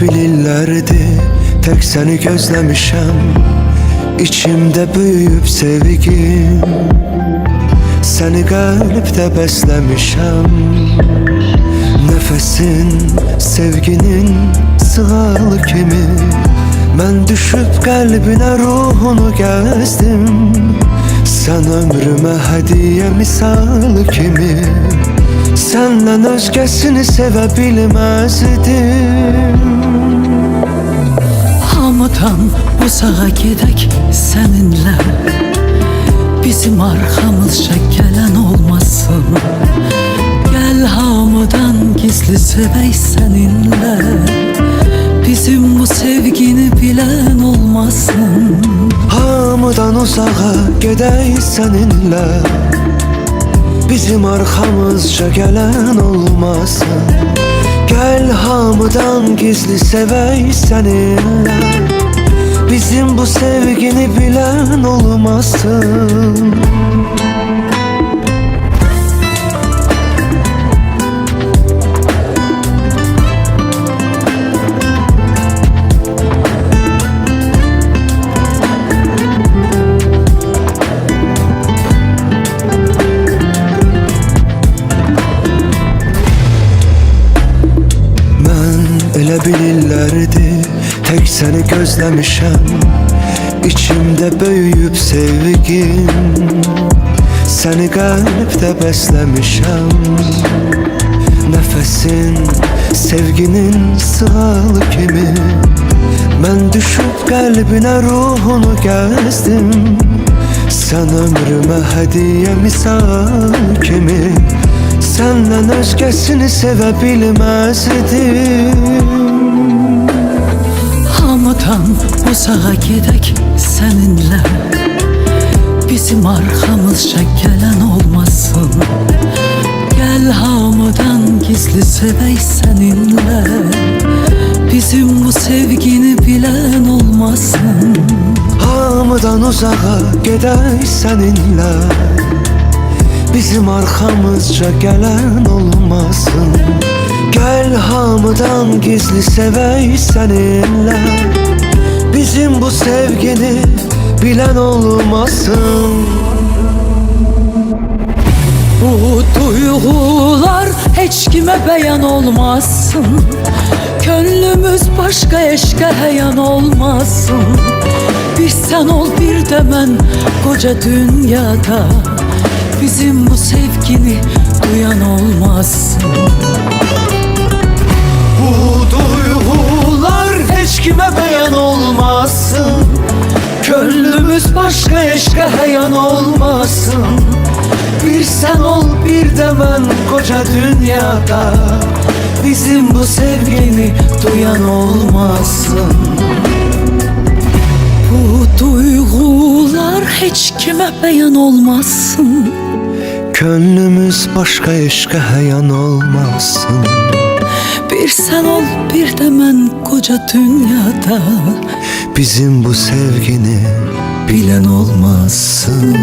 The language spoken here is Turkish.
bilirlerdi tek seni gözlemişem. İçimde büyüyüp sevgim, seni kalpte beslemişem. Nefesin sevginin sığalı kimi, ben düşüp kalbine ruhunu gezdim. Sen ömrüme hediye misal kimi, senden özgesini sevebilmezdim. Hamıdan uzağa gedək seninle, bizim arkamızca gelen olmasın. Gel hamıdan gizli sevək seninle, bizim bu sevgini bilen olmasın. Hamıdan uzağa gedək seninle, bizim arkamızca gelen olmasın. Gel hamıdan gizli sevək seninle, bizim bu sevgini bilen olmasın. Elə bilirlerdi tek seni gözlemişem. İçimde büyüyüp sevgim, seni kalpte beslemişem. Nefesin sevginin sığalı kimi, ben düşüp kalbine ruhunu gezdim. Sen ömrüme hediye misal kimi, senden özgesini sevebilmezdim. Hamıdan uzağa gedək seninle, bizim arkamızca gelen olmasın. Gel hamıdan gizli sevək seninle, bizim bu sevgini bilen olmasın. Hamıdan uzağa gedək seninle, bizim arkamızca gelen olmasın. Gel hamıdan gizli sevək seninle, bizim bu sevgini bilen olmasın. Bu duygular hiç kime beyan olmasın. Gönlümüz başka eşke heyan olmasın. Bir sen ol bir de ben koca dünyada, bizim bu sevgini duyan olmasın. Bu duygular hiç kime beyan olmasın. Gönlümüz başka eşke heyan olmasın. Bir sen ol bir de ben koca dünyada, bizim bu sevgini duyan olmasın. Bu duygular hiç kime beyan olmasın. Gönlümüz başka eşke heyan olmasın. Bir sen ol bir de ben koca dünyada, bizim bu sevgini bilen olmasın.